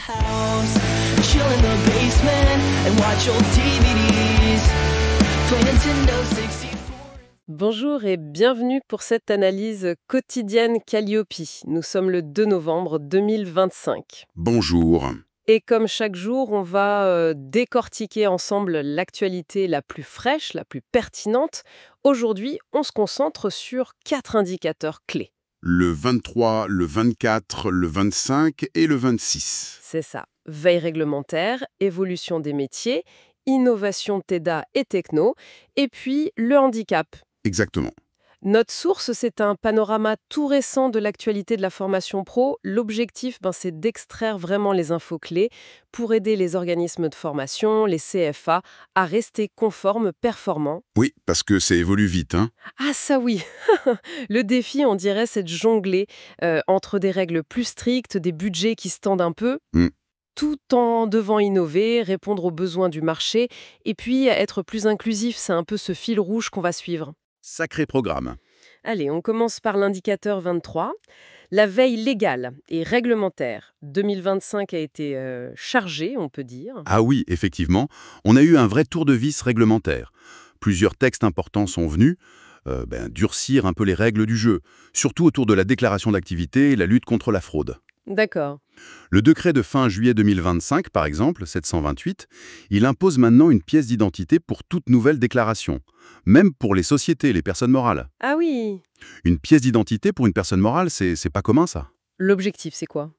house, chill in the basement and watch old DVDs. Play Nintendo 64. Bonjour et bienvenue pour cette analyse quotidienne Calliope. Nous sommes le 2 novembre 2025. Bonjour. Et comme chaque jour, on va décortiquer ensemble l'actualité la plus fraîche, la plus pertinente. Aujourd'hui, on se concentre sur 4 indicateurs clés. Le 23, le 24, le 25 et le 26. C'est ça. Veille réglementaire, évolution des métiers, innovation TEDA et techno, et puis le handicap. Exactement. Notre source, c'est un panorama tout récent de l'actualité de la formation pro. L'objectif, c'est d'extraire vraiment les infos clés pour aider les organismes de formation, les CFA, à rester conformes, performants. Oui, parce que ça évolue vite, hein. Ah ça oui. Le défi, on dirait, c'est de jongler entre des règles plus strictes, des budgets qui se tendent un peu, tout en devant innover, répondre aux besoins du marché, et puis être plus inclusif. C'est un peu ce fil rouge qu'on va suivre. Sacré programme. Allez, on commence par l'indicateur 23. La veille légale et réglementaire 2025 a été chargée, on peut dire. Ah oui, effectivement, on a eu un vrai tour de vis réglementaire. Plusieurs textes importants sont venus durcir un peu les règles du jeu, surtout autour de la déclaration d'activité et la lutte contre la fraude. D'accord. Le décret de fin juillet 2025, par exemple, 728, il impose maintenant une pièce d'identité pour toute nouvelle déclaration, même pour les sociétés, les personnes morales. Ah oui. Une pièce d'identité pour une personne morale, c'est pas commun ça. L'objectif, c'est quoi?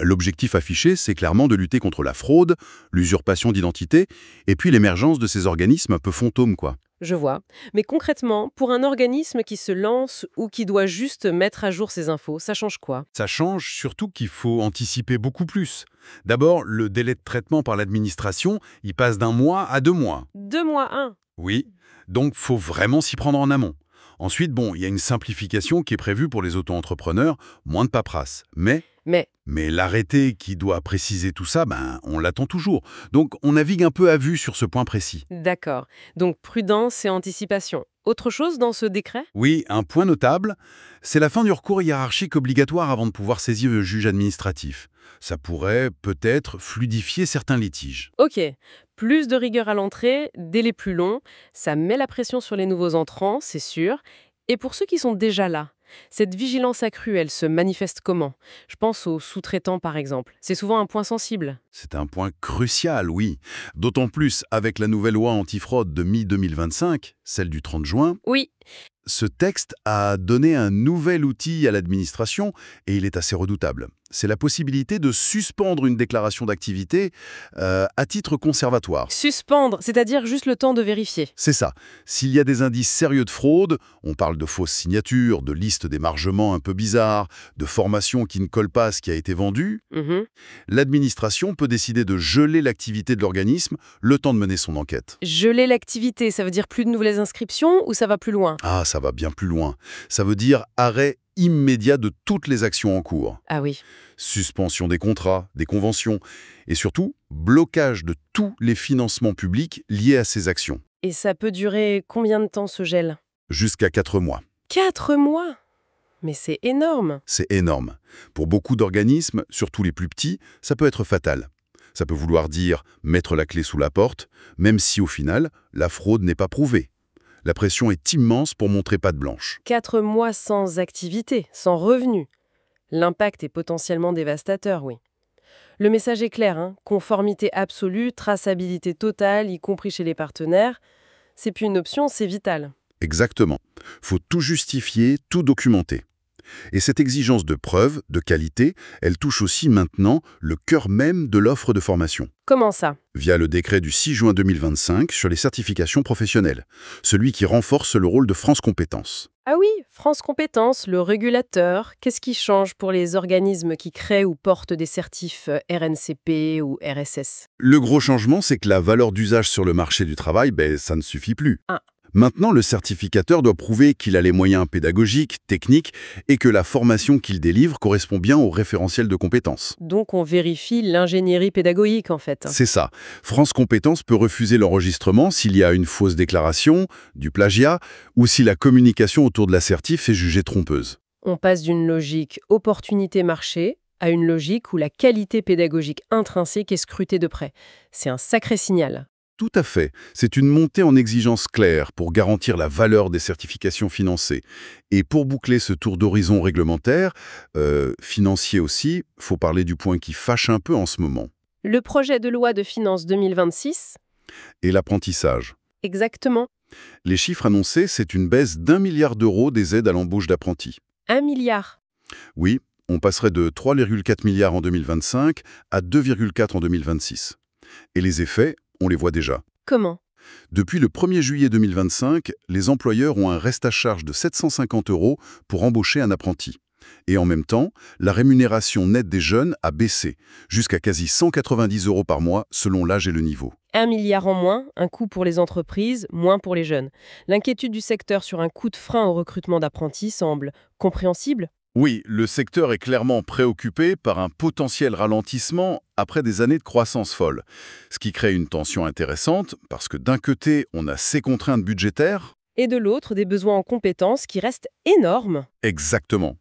L'objectif affiché, c'est clairement de lutter contre la fraude, l'usurpation d'identité, et puis l'émergence de ces organismes un peu fantômes, quoi. Je vois. Mais concrètement, pour un organisme qui se lance ou qui doit juste mettre à jour ses infos, ça change quoi? Ça change surtout qu'il faut anticiper beaucoup plus. D'abord, le délai de traitement par l'administration, il passe d'1 mois à 2 mois. 2 mois 1. Oui, donc faut vraiment s'y prendre en amont. Ensuite, il y a une simplification qui est prévue pour les auto-entrepreneurs, moins de paperasse. Mais l'arrêté qui doit préciser tout ça, on l'attend toujours. Donc on navigue un peu à vue sur ce point précis. D'accord. Donc prudence et anticipation. Autre chose dans ce décret? Oui, un point notable, c'est la fin du recours hiérarchique obligatoire avant de pouvoir saisir le juge administratif. Ça pourrait peut-être fluidifier certains litiges. Ok. Plus de rigueur à l'entrée, délai plus long, ça met la pression sur les nouveaux entrants, c'est sûr. Et pour ceux qui sont déjà là, cette vigilance accrue, elle se manifeste comment? Je pense aux sous-traitants, par exemple. C'est souvent un point sensible. C'est un point crucial, oui. D'autant plus avec la nouvelle loi antifraude de mi-2025, celle du 30 juin. Oui. Ce texte a donné un nouvel outil à l'administration et il est assez redoutable. C'est la possibilité de suspendre une déclaration d'activité à titre conservatoire. Suspendre, c'est-à-dire juste le temps de vérifier. C'est ça. S'il y a des indices sérieux de fraude, on parle de fausses signatures, de listes d'émargement un peu bizarres, de formations qui ne collent pas à ce qui a été vendu, l'administration peut décider de geler l'activité de l'organisme le temps de mener son enquête. Geler l'activité, ça veut dire plus de nouvelles inscriptions ou ça va plus loin? Ah, ça va bien plus loin. Ça veut dire arrêt immédiat de toutes les actions en cours. Ah oui. Suspension des contrats, des conventions, et surtout, blocage de tous les financements publics liés à ces actions. Et ça peut durer combien de temps ce gel? Jusqu'à 4 mois. 4 mois? Mais c'est énorme. C'est énorme. Pour beaucoup d'organismes, surtout les plus petits, ça peut être fatal. Ça peut vouloir dire mettre la clé sous la porte, même si au final, la fraude n'est pas prouvée. La pression est immense pour montrer patte blanche. 4 mois sans activité, sans revenu. L'impact est potentiellement dévastateur, oui. Le message est clair, conformité absolue, traçabilité totale, y compris chez les partenaires. C'est plus une option, c'est vital. Exactement. Faut tout justifier, tout documenter. Et cette exigence de preuve, de qualité, elle touche aussi maintenant le cœur même de l'offre de formation. Comment ça? Via le décret du 6 juin 2025 sur les certifications professionnelles, celui qui renforce le rôle de France Compétences. Ah oui, France Compétences, le régulateur, qu'est-ce qui change pour les organismes qui créent ou portent des certifs RNCP ou RSS? Le gros changement, c'est que la valeur d'usage sur le marché du travail, ça ne suffit plus. Maintenant, le certificateur doit prouver qu'il a les moyens pédagogiques, techniques et que la formation qu'il délivre correspond bien au référentiel de compétences. Donc on vérifie l'ingénierie pédagogique en fait. C'est ça. France Compétences peut refuser l'enregistrement s'il y a une fausse déclaration, du plagiat ou si la communication autour de l'assertif est jugée trompeuse. On passe d'une logique opportunité-marché à une logique où la qualité pédagogique intrinsèque est scrutée de près. C'est un sacré signal. Tout à fait. C'est une montée en exigence claire pour garantir la valeur des certifications financées. Et pour boucler ce tour d'horizon réglementaire, financier aussi, faut parler du point qui fâche un peu en ce moment. Le projet de loi de finances 2026. Et l'apprentissage. Exactement. Les chiffres annoncés, c'est une baisse d'1 milliard d'euros des aides à l'embauche d'apprentis. 1 milliard. Oui, on passerait de 3,4 milliards en 2025 à 2,4 en 2026. Et les effets, on les voit déjà. Comment? Depuis le 1er juillet 2025, les employeurs ont un reste à charge de 750 € pour embaucher un apprenti. Et en même temps, la rémunération nette des jeunes a baissé, jusqu'à quasi 190 € par mois selon l'âge et le niveau. 1 milliard en moins, un coût pour les entreprises, moins pour les jeunes. L'inquiétude du secteur sur un coup de frein au recrutement d'apprentis semble compréhensible. Oui, le secteur est clairement préoccupé par un potentiel ralentissement après des années de croissance folle. Ce qui crée une tension intéressante, parce que d'un côté, on a ces contraintes budgétaires. Et de l'autre, des besoins en compétences qui restent énormes. Exactement.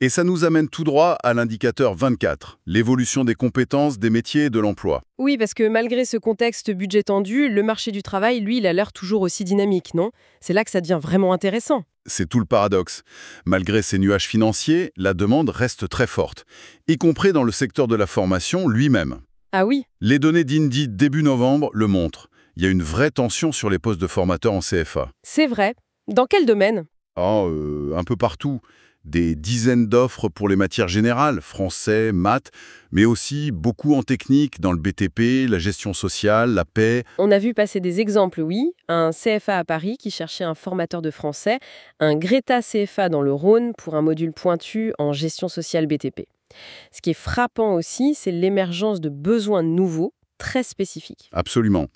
Et ça nous amène tout droit à l'indicateur 24, l'évolution des compétences, des métiers et de l'emploi. Oui, parce que malgré ce contexte budget tendu, le marché du travail, lui, il a l'air toujours aussi dynamique, non? C'est là que ça devient vraiment intéressant. C'est tout le paradoxe. Malgré ces nuages financiers, la demande reste très forte, y compris dans le secteur de la formation lui-même. Ah oui? Les données d'Indeed début novembre le montrent. Il y a une vraie tension sur les postes de formateurs en CFA. C'est vrai. Dans quel domaine? Un peu partout. Des dizaines d'offres pour les matières générales, français, maths, mais aussi beaucoup en technique, dans le BTP, la gestion sociale, la paix. On a vu passer des exemples, oui. Un CFA à Paris qui cherchait un formateur de français, un Greta CFA dans le Rhône pour un module pointu en gestion sociale BTP. Ce qui est frappant aussi, c'est l'émergence de besoins nouveaux, très spécifiques. Absolument.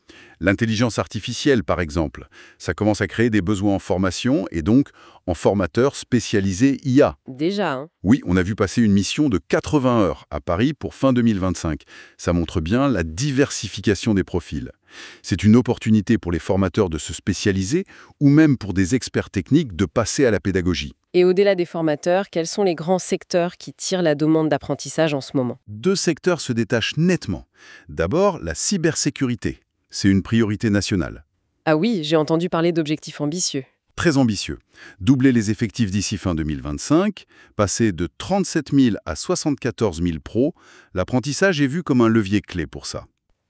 L'intelligence artificielle, par exemple, ça commence à créer des besoins en formation et donc en formateurs spécialisés IA. Déjà, hein? Oui, on a vu passer une mission de 80 heures à Paris pour fin 2025. Ça montre bien la diversification des profils. C'est une opportunité pour les formateurs de se spécialiser ou même pour des experts techniques de passer à la pédagogie. Et au-delà des formateurs, quels sont les grands secteurs qui tirent la demande d'apprentissage en ce moment? 2 secteurs se détachent nettement. D'abord, la cybersécurité. C'est une priorité nationale. Ah oui, j'ai entendu parler d'objectifs ambitieux. Très ambitieux. Doubler les effectifs d'ici fin 2025, passer de 37 000 à 74 000 pros, l'apprentissage est vu comme un levier clé pour ça.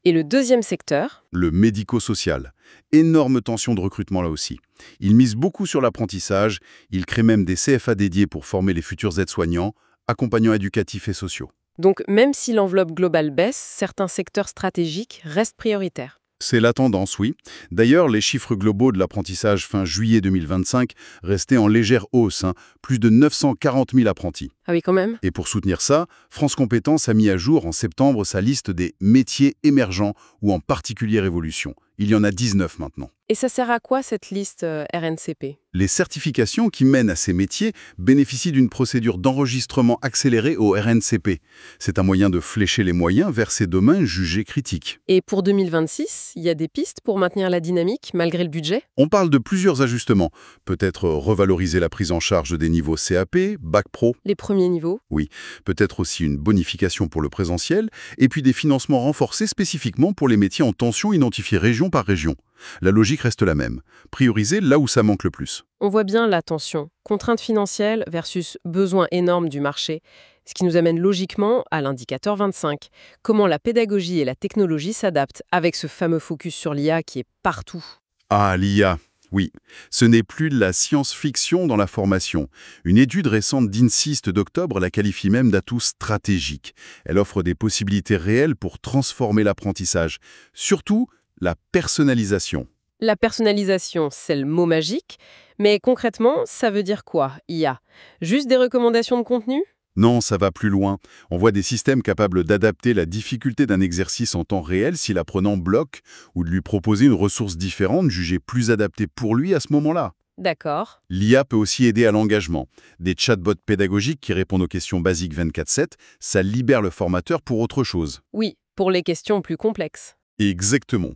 Et le deuxième secteur? Le médico-social. Énorme tension de recrutement là aussi. Il mise beaucoup sur l'apprentissage, il crée même des CFA dédiés pour former les futurs aides-soignants, accompagnants éducatifs et sociaux. Donc même si l'enveloppe globale baisse, certains secteurs stratégiques restent prioritaires. C'est la tendance, oui. D'ailleurs, les chiffres globaux de l'apprentissage fin juillet 2025 restaient en légère hausse, plus de 940 000 apprentis. Ah oui, quand même. Et pour soutenir ça, France Compétences a mis à jour en septembre sa liste des métiers émergents ou en particulier révolution. Il y en a 19 maintenant. Et ça sert à quoi cette liste RNCP? Les certifications qui mènent à ces métiers bénéficient d'une procédure d'enregistrement accélérée au RNCP. C'est un moyen de flécher les moyens vers ces domaines jugés critiques. Et pour 2026, il y a des pistes pour maintenir la dynamique malgré le budget? On parle de plusieurs ajustements. Peut-être revaloriser la prise en charge des niveaux CAP, Bac Pro. Les premiers niveaux? Oui. Peut-être aussi une bonification pour le présentiel. Et puis des financements renforcés spécifiquement pour les métiers en tension identifiés région par région. La logique reste la même. Prioriser là où ça manque le plus. On voit bien la tension. Contraintes financières versus besoins énormes du marché. Ce qui nous amène logiquement à l'indicateur 25. Comment la pédagogie et la technologie s'adaptent avec ce fameux focus sur l'IA qui est partout. Ah, l'IA. Oui, ce n'est plus de la science-fiction dans la formation. Une étude récente d'INSEAD d'octobre la qualifie même d'atout stratégique. Elle offre des possibilités réelles pour transformer l'apprentissage. Surtout, la personnalisation. La personnalisation, c'est le mot magique. Mais concrètement, ça veut dire quoi, IA? Juste des recommandations de contenu? Non, ça va plus loin. On voit des systèmes capables d'adapter la difficulté d'un exercice en temps réel si l'apprenant bloque ou de lui proposer une ressource différente jugée plus adaptée pour lui à ce moment-là. D'accord. L'IA peut aussi aider à l'engagement. Des chatbots pédagogiques qui répondent aux questions basiques 24/7, ça libère le formateur pour autre chose. Oui, pour les questions plus complexes. Exactement.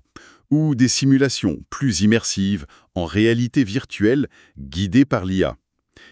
Ou des simulations plus immersives, en réalité virtuelle, guidées par l'IA.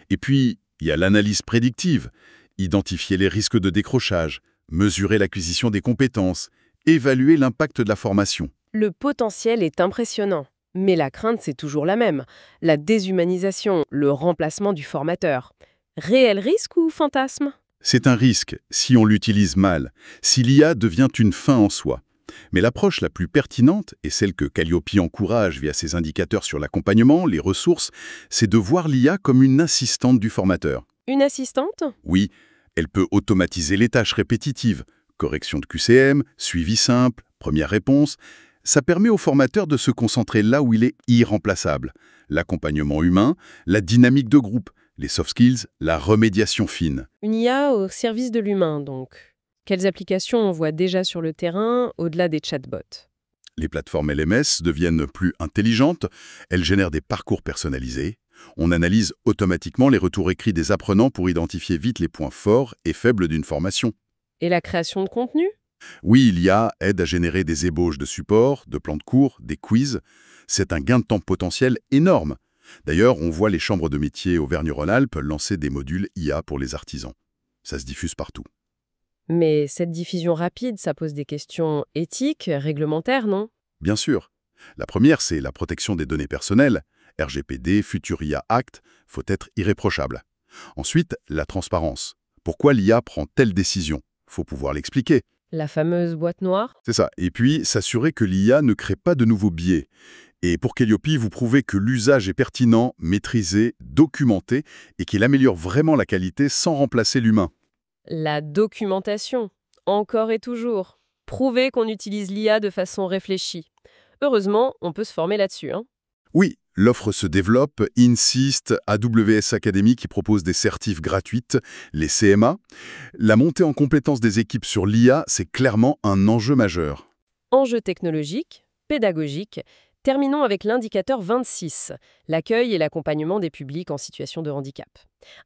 Et puis, il y a l'analyse prédictive. identifier les risques de décrochage, mesurer l'acquisition des compétences, évaluer l'impact de la formation. Le potentiel est impressionnant, mais la crainte, c'est toujours la même. La déshumanisation, le remplacement du formateur. Réel risque ou fantasme? C'est un risque si on l'utilise mal, si l'IA devient une fin en soi. Mais l'approche la plus pertinente, et celle que Calliope encourage via ses indicateurs sur l'accompagnement, les ressources, c'est de voir l'IA comme une assistante du formateur. Une assistante? Oui, elle peut automatiser les tâches répétitives, correction de QCM, suivi simple, première réponse. Ça permet au formateur de se concentrer là où il est irremplaçable. L'accompagnement humain, la dynamique de groupe, les soft skills, la remédiation fine. Une IA au service de l'humain, donc. Quelles applications on voit déjà sur le terrain, au-delà des chatbots? Les plateformes LMS deviennent plus intelligentes, elles génèrent des parcours personnalisés. On analyse automatiquement les retours écrits des apprenants pour identifier vite les points forts et faibles d'une formation. Et la création de contenu? Oui, l'IA aide à générer des ébauches de support, de plans de cours, des quiz. C'est un gain de temps potentiel énorme. D'ailleurs, on voit les chambres de métiers Auvergne-Rhône-Alpes lancer des modules IA pour les artisans. Ça se diffuse partout. Mais cette diffusion rapide, ça pose des questions éthiques, réglementaires, non? Bien sûr. La première, c'est la protection des données personnelles. RGPD, Futuria Act, faut être irréprochable. Ensuite, la transparence. Pourquoi l'IA prend telle décision? Faut pouvoir l'expliquer. La fameuse boîte noire? C'est ça. Et puis, s'assurer que l'IA ne crée pas de nouveaux biais. Et pour Calliope, vous prouvez que l'usage est pertinent, maîtrisé, documenté et qu'il améliore vraiment la qualité sans remplacer l'humain. La documentation, encore et toujours. Prouver qu'on utilise l'IA de façon réfléchie. Heureusement, on peut se former là-dessus, hein? Oui, l'offre se développe, insiste, AWS Academy qui propose des certifs gratuites, les CMA. La montée en compétences des équipes sur l'IA, c'est clairement un enjeu majeur. Enjeu technologique, pédagogique. Terminons avec l'indicateur 26, l'accueil et l'accompagnement des publics en situation de handicap.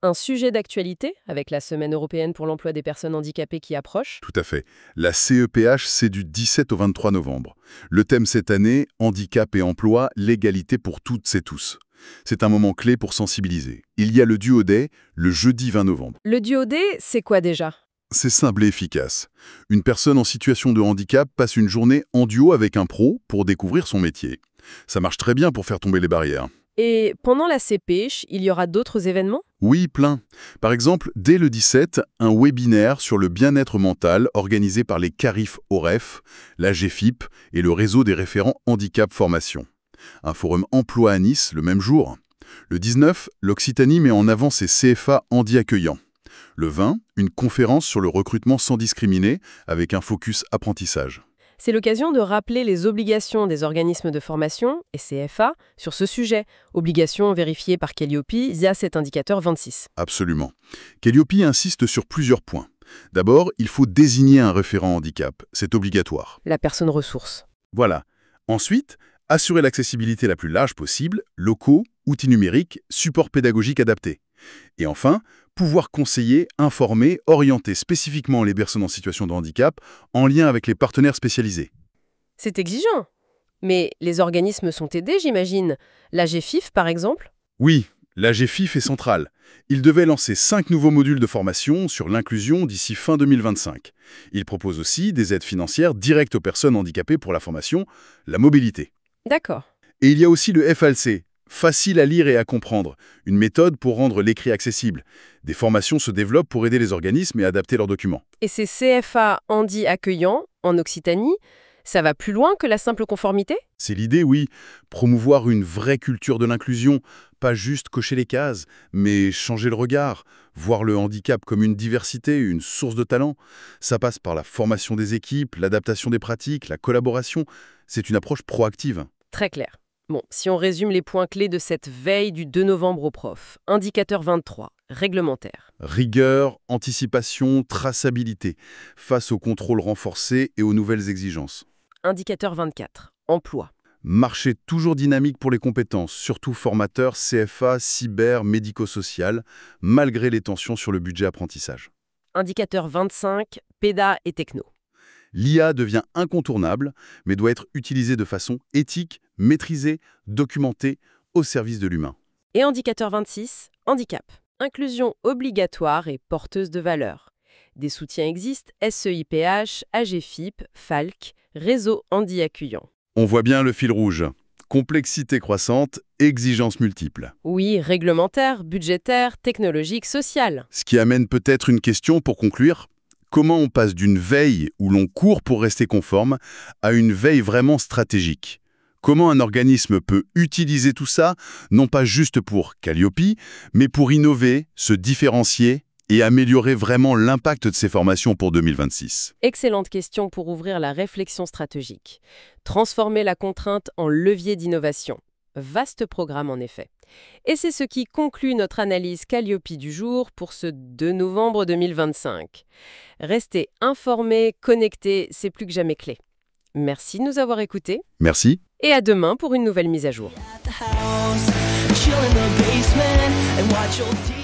Un sujet d'actualité avec la Semaine européenne pour l'emploi des personnes handicapées qui approche. Tout à fait. La CEPH, c'est du 17 au 23 novembre. Le thème cette année, handicap et emploi, l'égalité pour toutes et tous. C'est un moment clé pour sensibiliser. Il y a le Duo Day, le jeudi 20 novembre. Le Duo Day, c'est quoi déjà? C'est simple et efficace. Une personne en situation de handicap passe une journée en duo avec un pro pour découvrir son métier. Ça marche très bien pour faire tomber les barrières. Et pendant la CPH, il y aura d'autres événements? Oui, plein. Par exemple, dès le 17, un webinaire sur le bien-être mental organisé par les CARIF OREF, la GFIP et le réseau des référents handicap formation. Un forum emploi à Nice le même jour. Le 19, l'Occitanie met en avant ses CFA handi accueillants. Le 20, une conférence sur le recrutement sans discriminer avec un focus apprentissage. C'est l'occasion de rappeler les obligations des organismes de formation et CFA sur ce sujet, obligations vérifiées par Calliope via cet indicateur 26. Absolument. Calliope insiste sur plusieurs points. D'abord, il faut désigner un référent handicap. C'est obligatoire. La personne ressource. Voilà. Ensuite, assurer l'accessibilité la plus large possible, locaux, outils numériques, support pédagogique adapté. Et enfin, pouvoir conseiller, informer, orienter spécifiquement les personnes en situation de handicap en lien avec les partenaires spécialisés. C'est exigeant. Mais les organismes sont aidés, j'imagine. La GFIF, par exemple? Oui, la GFIF est centrale. Il devait lancer 5 nouveaux modules de formation sur l'inclusion d'ici fin 2025. Il propose aussi des aides financières directes aux personnes handicapées pour la formation, la mobilité. D'accord. Et il y a aussi le FLC, facile à lire et à comprendre, une méthode pour rendre l'écrit accessible. Des formations se développent pour aider les organismes et adapter leurs documents. Et ces CFA handi accueillants, en Occitanie, ça va plus loin que la simple conformité? C'est l'idée, oui. Promouvoir une vraie culture de l'inclusion, pas juste cocher les cases, mais changer le regard, voir le handicap comme une diversité, une source de talent. Ça passe par la formation des équipes, l'adaptation des pratiques, la collaboration. C'est une approche proactive. Très clair. Bon, si on résume les points clés de cette veille du 2 novembre au prof. Indicateur 23, réglementaire. Rigueur, anticipation, traçabilité, face aux contrôles renforcés et aux nouvelles exigences. Indicateur 24, emploi. Marché toujours dynamique pour les compétences, surtout formateurs, CFA, cyber, médico-social, malgré les tensions sur le budget apprentissage. Indicateur 25, péda et techno. L'IA devient incontournable, mais doit être utilisée de façon éthique, maîtrisée, documentée, au service de l'humain. Et indicateur 26, handicap. inclusion obligatoire et porteuse de valeur. Des soutiens existent, SEIPH, AGFIP, FALC, Réseau Handi Accueillant. On voit bien le fil rouge. Complexité croissante, exigences multiples. Oui, réglementaire, budgétaire, technologique, sociale. Ce qui amène peut-être une question pour conclure. Comment on passe d'une veille où l'on court pour rester conforme à une veille vraiment stratégique ? Comment un organisme peut utiliser tout ça, non pas juste pour Calliope, mais pour innover, se différencier et améliorer vraiment l'impact de ces formations pour 2026 ? Excellente question pour ouvrir la réflexion stratégique. Transformer la contrainte en levier d'innovation. Vaste programme en effet. Et c'est ce qui conclut notre analyse Calliope du jour pour ce 2 novembre 2025. Restez informés, connectés, c'est plus que jamais clé. Merci de nous avoir écoutés. Merci. Et à demain pour une nouvelle mise à jour. Chill in the basement and watch old TV.